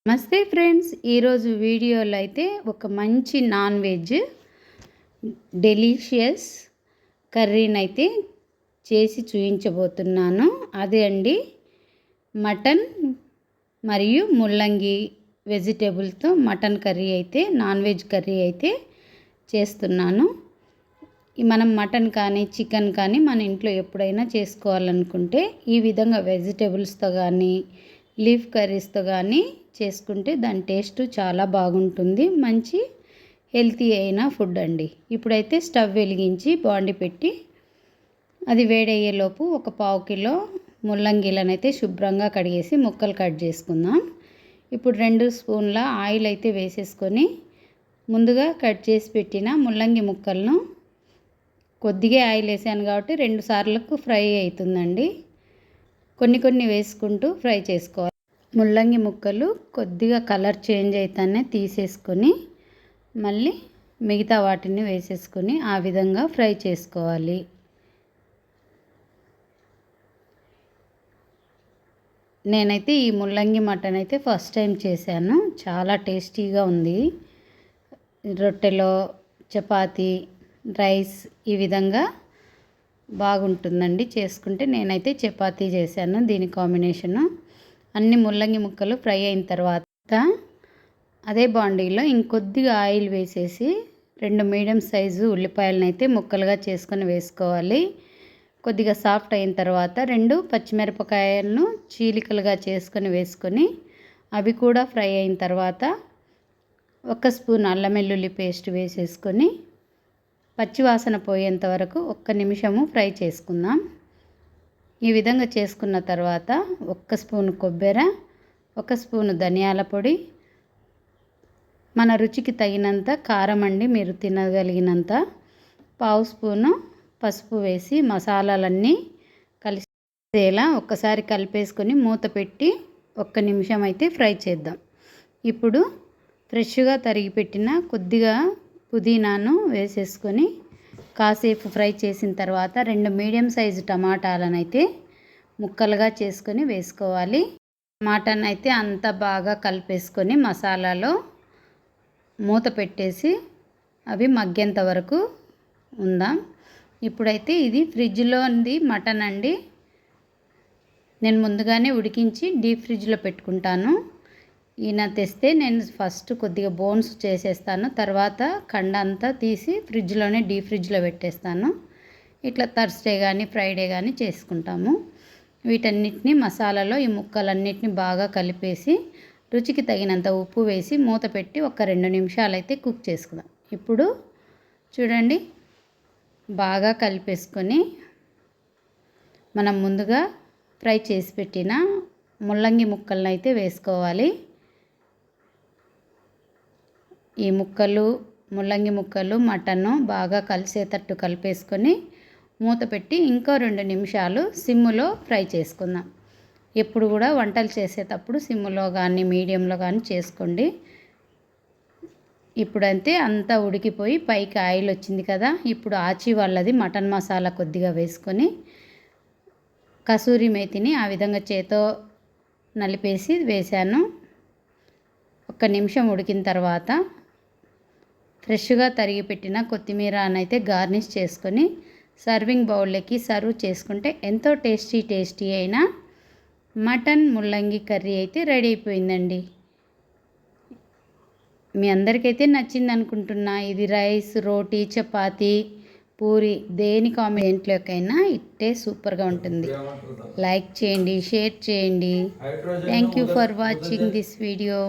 నమస్తే ఫ్రెండ్స్, ఈరోజు వీడియోలో అయితే ఒక మంచి నాన్ వెజ్ డెలీషియస్ కర్రీని అయితే చేసి చూపించబోతున్నాను. అదే అండి మటన్ మరియు ముల్లంగి వెజిటేబుల్తో మటన్ కర్రీ అయితే నాన్ వెజ్ కర్రీ అయితే చేస్తున్నాను. మనం మటన్ కానీ చికెన్ కానీ మన ఇంట్లో ఎప్పుడైనా చేసుకోవాలనుకుంటే ఈ విధంగా వెజిటేబుల్స్తో కానీ లీఫ్ కర్రీస్తో కానీ చేసుకుంటే దాని టేస్ట్ చాలా బాగుంటుంది. మంచి హెల్తీ అయిన ఫుడ్ అండి. ఇప్పుడైతే స్టవ్ వెలిగించి బాండి పెట్టి అది వేడయ్యేలోపు ఒక పావు కిలో ముల్లంగిలను అయితే శుభ్రంగా కడిగేసి ముక్కలు కట్ చేసుకుందాం. ఇప్పుడు 2 స్పూన్ల ఆయిల్ అయితే వేసేసుకొని ముందుగా కట్ చేసి పెట్టిన ముల్లంగి ముక్కలను కొద్దిగా ఆయిల్ వేసాను కాబట్టి 2 సార్లకు ఫ్రై అవుతుందండి. కొన్ని వేసుకుంటూ ఫ్రై చేసుకోవాలి. ముల్లంగి ముక్కలు కొద్దిగా కలర్ చేంజ్ అయితేనే తీసేసుకొని మళ్ళీ మిగతా వాటిని వేసేసుకొని ఆ విధంగా ఫ్రై చేసుకోవాలి. నేనైతే ఈ ముల్లంగి మటన్ అయితే ఫస్ట్ టైం చేశాను. చాలా టేస్టీగా ఉంది. రొట్టెలో, చపాతీ, రైస్ ఈ విధంగా బాగుంటుందండి చేసుకుంటే. నేనైతే చపాతీ చేశాను. దీని కాంబినేషను అన్ని ముల్లంగి ముక్కలు ఫ్రై అయిన తర్వాత అదే బాండీలో ఇంకొద్దిగా ఆయిల్ వేసేసి 2 మీడియం సైజు ఉల్లిపాయలను అయితే ముక్కలుగా చేసుకొని వేసుకోవాలి. కొద్దిగా సాఫ్ట్ అయిన తర్వాత 2 పచ్చిమిరపకాయలను చీలికలుగా చేసుకొని వేసుకొని అవి కూడా ఫ్రై అయిన తర్వాత 1 స్పూన్ అల్లం వెల్లుల్లి పేస్ట్ వేసేసుకొని పచ్చివాసన పోయేంత వరకు 1 నిమిషము ఫ్రై చేసుకుందాం. ఈ విధంగా చేసుకున్న తర్వాత 1 స్పూను కొబ్బరి, 1 స్పూను ధనియాల పొడి, మన రుచికి తగినంత కారం అండి, మీరు తినగలిగినంత, పావు స్పూను పసుపు వేసి మసాలాలన్నీ కలిసేలా ఒక్కసారి కలిపేసుకొని మూత పెట్టి 1 నిమిషం అయితే ఫ్రై చేద్దాం. ఇప్పుడు ఫ్రెష్గా తరిగి పెట్టిన కొద్దిగా పుదీనాను వేసేసుకొని కాసేపు ఫ్రై చేసిన తర్వాత 2 మీడియం సైజు టమాటాలను అయితే ముక్కలుగా చేసుకొని వేసుకోవాలి. టమాటాను అయితే అంతా బాగా కలిపేసుకొని మసాలాలో మూత పెట్టేసి అవి మగ్గేంత వరకు ఉందాం. ఇప్పుడైతే ఇది ఫ్రిడ్జ్లో ఉంది మటన్ అండి. నేను ముందుగానే ఉడికించి డీప్ ఫ్రిడ్జ్లో పెట్టుకుంటాను. ఈయన తెస్తే నేను ఫస్ట్ కొద్దిగా బోన్స్ చేసేస్తాను, తర్వాత కండ అంతా తీసి ఫ్రిడ్జ్లోనే డీప్ ఫ్రిడ్జ్లో పెట్టేస్తాను. ఇట్లా థర్స్డే కానీ ఫ్రైడే కానీ చేసుకుంటాము. వీటన్నిటిని మసాలాలో ఈ ముక్కలన్నిటిని బాగా కలిపేసి రుచికి తగినంత ఉప్పు వేసి మూత పెట్టి 2 నిమిషాలు అయితే కుక్ చేసుకుందాం. ఇప్పుడు చూడండి, బాగా కలిపేసుకొని మనం ముందుగా ఫ్రై చేసి పెట్టిన ముల్లంగి ముక్కలను అయితే వేసుకోవాలి. ఈ ముల్లంగి ముక్కలు మటను బాగా కలిసేటట్టు కలిపేసుకొని మూత పెట్టి ఇంకో 2 నిమిషాలు సిమ్ములో ఫ్రై చేసుకుందాం. ఎప్పుడు కూడా వంటలు చేసేటప్పుడు సిమ్ములో కానీ మీడియంలో కానీ చేసుకోండి. ఇప్పుడంతే అంతా ఉడికిపోయి పైకి ఆయిల్ వచ్చింది కదా. ఇప్పుడు ఆచి వాళ్ళది మటన్ మసాలా కొద్దిగా వేసుకొని కసూరి మేతిని ఆ విధంగా చేతో నలిపేసి వేశాను. 1 నిమిషం ఉడికిన తర్వాత ఫ్రెష్గా తరిగి పెట్టిన కొత్తిమీర అయితే గార్నిష్ చేసుకొని సర్వింగ్ బౌల్లోకి సర్వ్ చేసుకుంటే ఎంతో టేస్టీ అయిన మటన్ ముల్లంగి కర్రీ అయితే రెడీ అయిపోయిందండి. మీ అందరికైతే నచ్చింది అనుకుంటున్నా. ఇది రైస్, రోటీ, చపాతీ, పూరి దేని కాంబినేషన్లోకైనా ఇట్టే సూపర్గా ఉంటుంది. లైక్ చేయండి, షేర్ చేయండి. Thank you for watching this video.